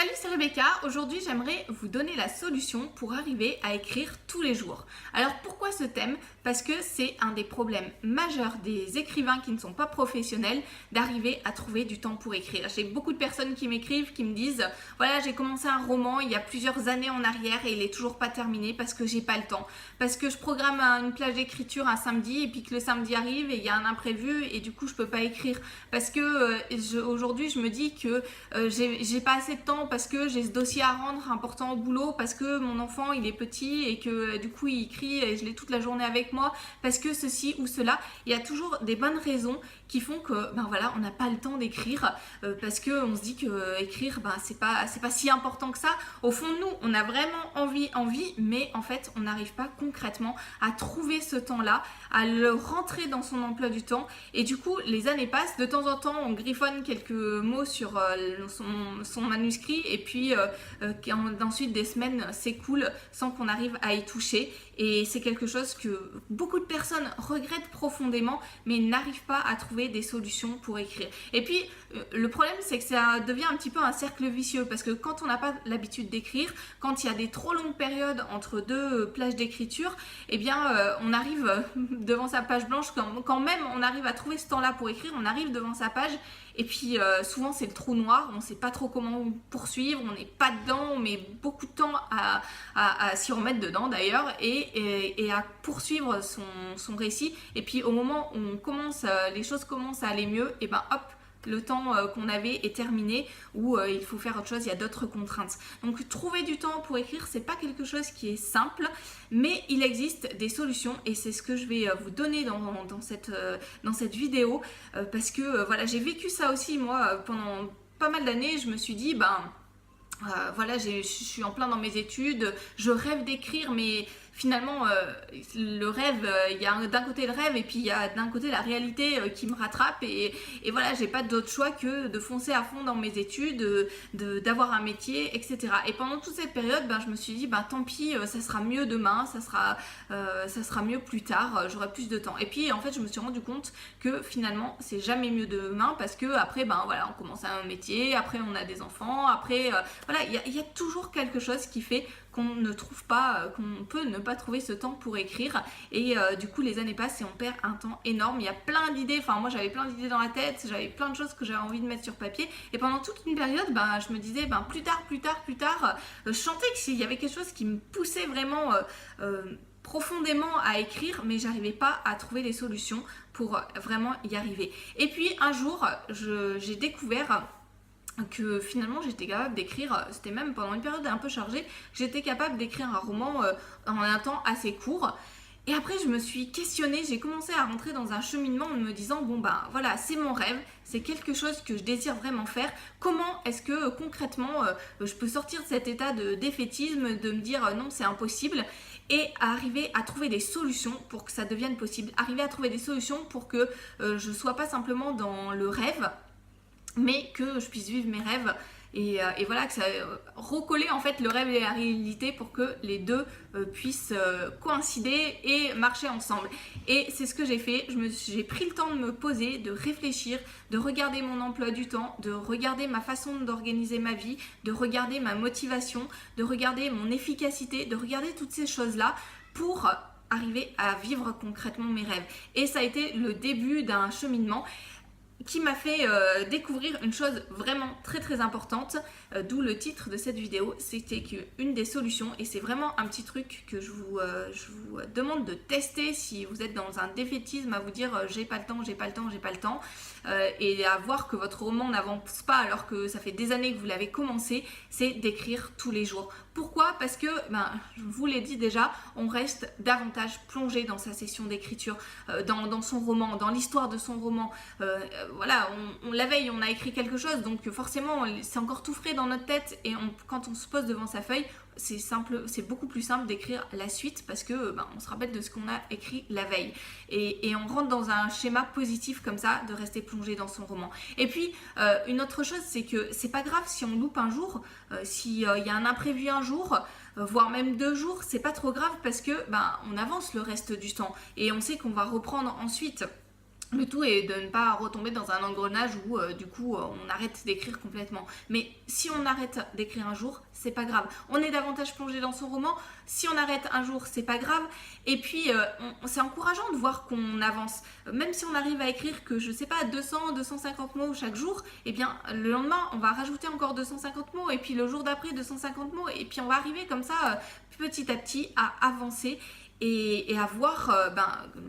Salut, c'est Rebecca. Aujourd'hui, j'aimerais vous donner la solution pour arriver à écrire tous les jours. Alors, pourquoi ce thème? Parce que c'est un des problèmes majeurs des écrivains qui ne sont pas professionnels d'arriver à trouver du temps pour écrire. J'ai beaucoup de personnes qui m'écrivent, qui me disent voilà, j'ai commencé un roman il y a plusieurs années en arrière et il est toujours pas terminé parce que j'ai pas le temps. Parce que je programme une plage d'écriture un samedi et puis que le samedi arrive et il y a un imprévu et du coup, je peux pas écrire. Parce que aujourd'hui, je me dis que j'ai pas assez de temps parce que j'ai ce dossier à rendre important au boulot, parce que mon enfant il est petit et que du coup il crie et je l'ai toute la journée avec moi, parce que ceci ou cela. Il y a toujours des bonnes raisons qui font que ben voilà, on n'a pas le temps d'écrire parce que on se dit que écrire ben c'est pas si important que ça. Au fond de nous, on a vraiment envie, mais en fait on n'arrive pas concrètement à trouver ce temps-là, à le rentrer dans son emploi du temps, et du coup les années passent. De temps en temps on griffonne quelques mots sur son manuscrit et puis ensuite des semaines s'écoulent sans qu'on arrive à y toucher, et c'est quelque chose que beaucoup de personnes regrettent profondément mais n'arrivent pas à trouver des solutions pour écrire. Et puis le problème, c'est que ça devient un petit peu un cercle vicieux, parce que quand on n'a pas l'habitude d'écrire, quand il y a des trop longues périodes entre deux plages d'écriture, eh bien on arrive devant sa page blanche, quand même on arrive à trouver ce temps-là pour écrire, on arrive devant sa page et puis souvent c'est le trou noir, on ne sait pas trop comment poursuivre, on n'est pas dedans, on met beaucoup de temps à s'y remettre dedans d'ailleurs, et à poursuivre son récit, et puis au moment où les choses commencent à aller mieux, et ben hop, le temps qu'on avait est terminé, ou il faut faire autre chose, il y a d'autres contraintes. Donc trouver du temps pour écrire, c'est pas quelque chose qui est simple, mais il existe des solutions, et c'est ce que je vais vous donner dans cette vidéo, parce que voilà, j'ai vécu ça aussi moi pendant pas mal d'années. Je me suis dit voilà, je suis en plein dans mes études, je rêve d'écrire, mais finalement le rêve, il y a d'un côté le rêve et puis il y a d'un côté la réalité qui me rattrape, et voilà, j'ai pas d'autre choix que de foncer à fond dans mes études, d'avoir un métier, etc. Et pendant toute cette période, je me suis dit tant pis, ça sera mieux demain, ça sera mieux plus tard, j'aurai plus de temps. Et puis en fait je me suis rendu compte que finalement c'est jamais mieux demain, parce que après voilà, on commence un métier, après on a des enfants, après voilà, il y a toujours quelque chose qui fait qu'on ne trouve pas, qu'on peut ne pas trouver ce temps pour écrire, et du coup les années passent et on perd un temps énorme. Il y a plein d'idées, moi j'avais plein d'idées dans la tête, j'avais plein de choses que j'avais envie de mettre sur papier, et pendant toute une période je me disais plus tard, je sentais qu'il y avait quelque chose qui me poussait vraiment profondément à écrire, mais j'arrivais pas à trouver les solutions pour vraiment y arriver. Et puis un jour j'ai découvert que finalement j'étais capable d'écrire, c'était même pendant une période un peu chargée, j'étais capable d'écrire un roman en un temps assez court. Et après je me suis questionnée, j'ai commencé à rentrer dans un cheminement en me disant voilà, c'est mon rêve, c'est quelque chose que je désire vraiment faire. Comment est-ce que concrètement je peux sortir de cet état de défaitisme, de me dire non, c'est impossible, et arriver à trouver des solutions pour que ça devienne possible, arriver à trouver des solutions pour que je sois pas simplement dans le rêve, mais que je puisse vivre mes rêves, et voilà, que ça recoller en fait le rêve et la réalité pour que les deux puissent coïncider et marcher ensemble. Et c'est ce que j'ai fait. J'ai pris le temps de me poser, de réfléchir, de regarder mon emploi du temps, de regarder ma façon d'organiser ma vie, de regarder ma motivation, de regarder mon efficacité, de regarder toutes ces choses-là pour arriver à vivre concrètement mes rêves. Et ça a été le début d'un cheminement qui m'a fait découvrir une chose vraiment très très importante, d'où le titre de cette vidéo. C'était qu'une des solutions, et c'est vraiment un petit truc que je vous demande de tester si vous êtes dans un défaitisme, à vous dire j'ai pas le temps, et à voir que votre roman n'avance pas alors que ça fait des années que vous l'avez commencé, c'est d'écrire tous les jours. Pourquoi? Parce que, je vous l'ai dit déjà, on reste davantage plongé dans sa session d'écriture, dans son roman, dans l'histoire de son roman. Voilà, la veille, on a écrit quelque chose, donc forcément, c'est encore tout frais dans notre tête, et quand on se pose devant sa feuille, c'est beaucoup plus simple d'écrire la suite, parce que on se rappelle de ce qu'on a écrit la veille, et on rentre dans un schéma positif comme ça, de rester plongé dans son roman. Et puis une autre chose, c'est que c'est pas grave si on loupe un jour, s'il y a un imprévu un jour, voire même 2 jours, c'est pas trop grave, parce que on avance le reste du temps et on sait qu'on va reprendre ensuite Le tout est de ne pas retomber dans un engrenage où du coup on arrête d'écrire complètement. Mais si on arrête d'écrire un jour, c'est pas grave. On est davantage plongé dans son roman. Si on arrête un jour, c'est pas grave. Et puis c'est encourageant de voir qu'on avance. Même si on arrive à écrire que je sais pas 200, 250 mots chaque jour, et bien le lendemain on va rajouter encore 250 mots et puis le jour d'après 250 mots et puis on va arriver comme ça petit à petit à avancer et à voir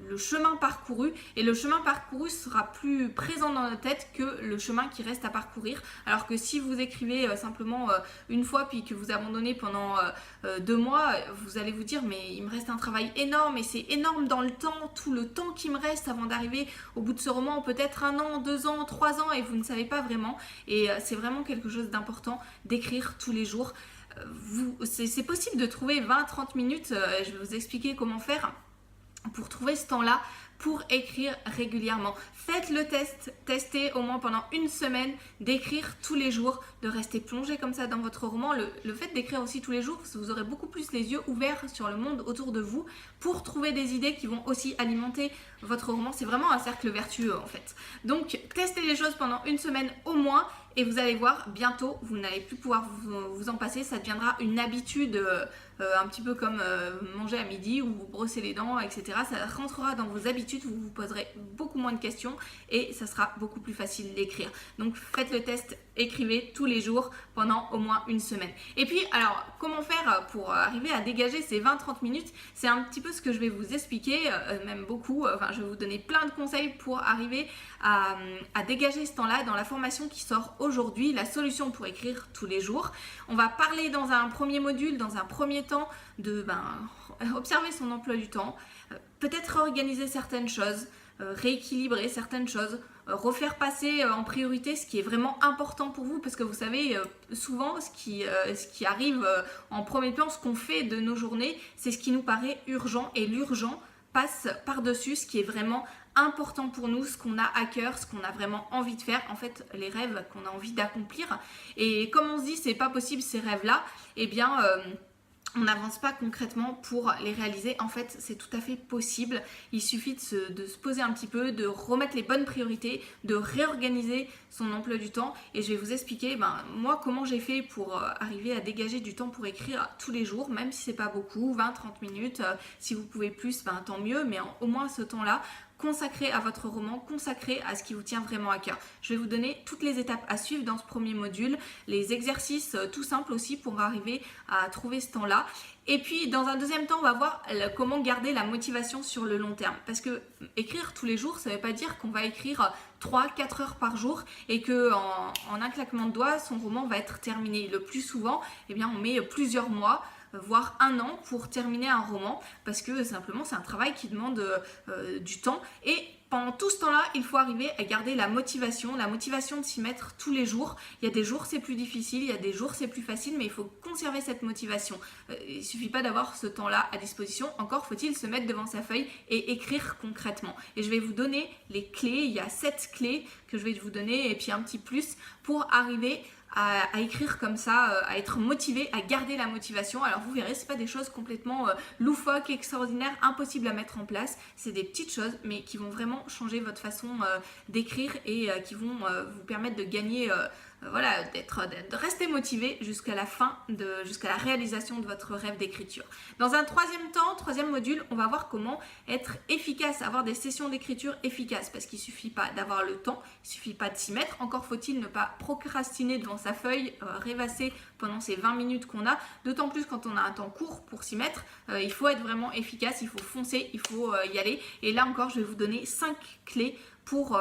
le chemin parcouru. Et le chemin parcouru sera plus présent dans notre tête que le chemin qui reste à parcourir. Alors que si vous écrivez simplement une fois puis que vous abandonnez pendant 2 mois, vous allez vous dire mais il me reste un travail énorme et c'est énorme dans le temps, tout le temps qui me reste avant d'arriver au bout de ce roman, peut-être 1 an, 2 ans, 3 ans et vous ne savez pas vraiment. Et c'est vraiment quelque chose d'important d'écrire tous les jours. C'est possible de trouver 20-30 minutes, je vais vous expliquer comment faire pour trouver ce temps-là pour écrire régulièrement. Faites le test, testez au moins pendant 1 semaine d'écrire tous les jours, de rester plongé comme ça dans votre roman. Le fait d'écrire aussi tous les jours, vous aurez beaucoup plus les yeux ouverts sur le monde autour de vous pour trouver des idées qui vont aussi alimenter votre roman. C'est vraiment un cercle vertueux en fait. Donc testez les choses pendant 1 semaine au moins et vous allez voir, bientôt, vous n'allez plus pouvoir vous en passer. Ça deviendra une habitude un petit peu comme manger à midi ou vous brosser les dents, etc. Ça rentrera dans vos habitudes, vous vous poserez beaucoup moins de questions et ça sera beaucoup plus facile d'écrire. Donc faites le test, écrivez tous les jours pendant au moins 1 semaine. Et puis, alors, comment faire pour arriver à dégager ces 20-30 minutes? C'est un petit peu ce que je vais vous expliquer, même beaucoup. Je vais vous donner plein de conseils pour arriver à dégager ce temps-là dans la formation qui sort aujourd'hui, la solution pour écrire tous les jours. On va parler dans un premier module, dans un premier temps, de observer son emploi du temps, peut-être réorganiser certaines choses, rééquilibrer certaines choses, refaire passer en priorité ce qui est vraiment important pour vous, parce que vous savez, souvent ce qui arrive en premier plan, ce qu'on fait de nos journées, c'est ce qui nous paraît urgent, et l'urgent passe par-dessus ce qui est vraiment important pour nous, ce qu'on a à cœur, ce qu'on a vraiment envie de faire, en fait les rêves qu'on a envie d'accomplir. Et comme on se dit c'est pas possible ces rêves-là, eh bien on n'avance pas concrètement pour les réaliser. En fait, c'est tout à fait possible. Il suffit de se poser un petit peu, de remettre les bonnes priorités, de réorganiser son emploi du temps. Et je vais vous expliquer, moi, comment j'ai fait pour arriver à dégager du temps pour écrire tous les jours, même si c'est pas beaucoup, 20-30 minutes. Si vous pouvez plus, tant mieux, mais au moins ce temps-là, consacré à votre roman, consacré à ce qui vous tient vraiment à cœur. Je vais vous donner toutes les étapes à suivre dans ce premier module, les exercices tout simples aussi pour arriver à trouver ce temps-là. Et puis dans un deuxième temps, on va voir comment garder la motivation sur le long terme. Parce que écrire tous les jours, ça ne veut pas dire qu'on va écrire 3-4 heures par jour et qu'en un claquement de doigts, son roman va être terminé. Le plus souvent, on met plusieurs mois, voire 1 an pour terminer un roman, parce que simplement c'est un travail qui demande du temps. Et pendant tout ce temps-là, il faut arriver à garder la motivation de s'y mettre tous les jours. Il y a des jours c'est plus difficile, il y a des jours c'est plus facile, mais il faut conserver cette motivation. Il ne suffit pas d'avoir ce temps-là à disposition, encore faut-il se mettre devant sa feuille et écrire concrètement. Et je vais vous donner les clés, il y a 7 clés que je vais vous donner et puis un petit plus pour arriver à écrire comme ça, à être motivé, à garder la motivation. Alors vous verrez, c'est pas des choses complètement loufoques, extraordinaires, impossibles à mettre en place. C'est des petites choses, mais qui vont vraiment changer votre façon d'écrire et qui vont vous permettre de gagner, de rester motivé jusqu'à la fin, jusqu'à la réalisation de votre rêve d'écriture. Dans un troisième module, on va voir comment être efficace, avoir des sessions d'écriture efficaces, parce qu'il suffit pas d'avoir le temps, il suffit pas de s'y mettre, encore faut-il ne pas procrastiner devant sa feuille, rêvasser pendant ces 20 minutes qu'on a, d'autant plus quand on a un temps court pour s'y mettre. Il faut être vraiment efficace, il faut foncer, il faut y aller. Et là encore, je vais vous donner 5 clés pour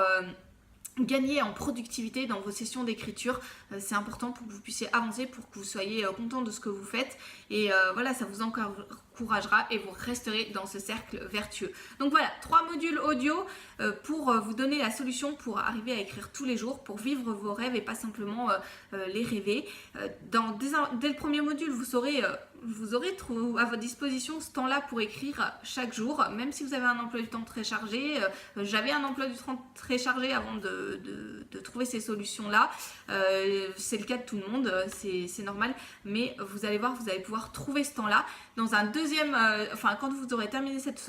gagner en productivité dans vos sessions d'écriture. C'est important pour que vous puissiez avancer, pour que vous soyez content de ce que vous faites, et ça vous encouragera et vous resterez dans ce cercle vertueux. Donc voilà, 3 modules audio pour vous donner la solution pour arriver à écrire tous les jours, pour vivre vos rêves et pas simplement les rêver. Dès le premier module, vous aurez à votre disposition ce temps-là pour écrire chaque jour, même si vous avez un emploi du temps très chargé. J'avais un emploi du temps très chargé avant de trouver ces solutions-là. C'est le cas de tout le monde, c'est normal, mais vous allez voir, vous allez pouvoir trouver ce temps-là. Dans un deuxième, quand vous aurez terminé cette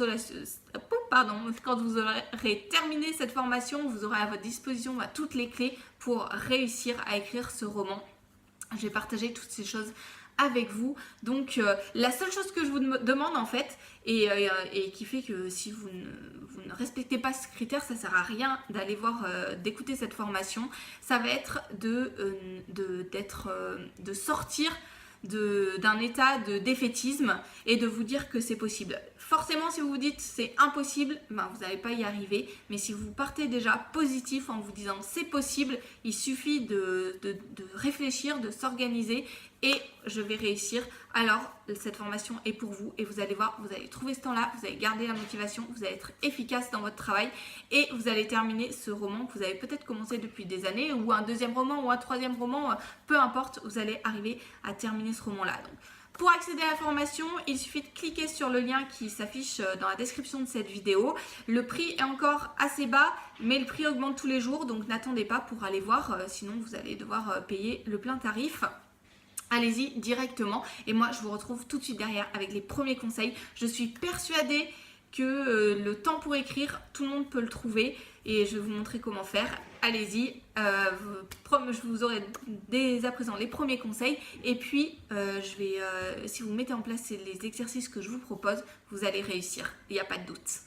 quand vous aurez terminé cette formation, vous aurez à votre disposition toutes les clés pour réussir à écrire ce roman. Je vais partager toutes ces choses avec vous. Donc la seule chose que je vous demande en fait, et qui fait que si vous ne respectez pas ce critère, ça sert à rien d'aller d'écouter cette formation, ça va être de sortir d'un état de défaitisme et de vous dire que c'est possible. Forcément, si vous vous dites c'est impossible, vous n'allez pas y arriver. Mais si vous partez déjà positif en vous disant c'est possible, il suffit de réfléchir, de s'organiser et je vais réussir. Alors cette formation est pour vous et vous allez voir, vous allez trouver ce temps-là, vous allez garder la motivation, vous allez être efficace dans votre travail et vous allez terminer ce roman que vous avez peut-être commencé depuis des années ou un deuxième roman ou un troisième roman, peu importe, vous allez arriver à terminer ce roman-là. Donc, pour accéder à la formation, il suffit de cliquer sur le lien qui s'affiche dans la description de cette vidéo. Le prix est encore assez bas, mais le prix augmente tous les jours, donc n'attendez pas pour aller voir, sinon vous allez devoir payer le plein tarif. Allez-y directement et moi je vous retrouve tout de suite derrière avec les premiers conseils. Je suis persuadée que le temps pour écrire, tout le monde peut le trouver et je vais vous montrer comment faire. Allez-y, je vous aurai dès à présent les premiers conseils et puis si vous mettez en place les exercices que je vous propose, vous allez réussir, il n'y a pas de doute.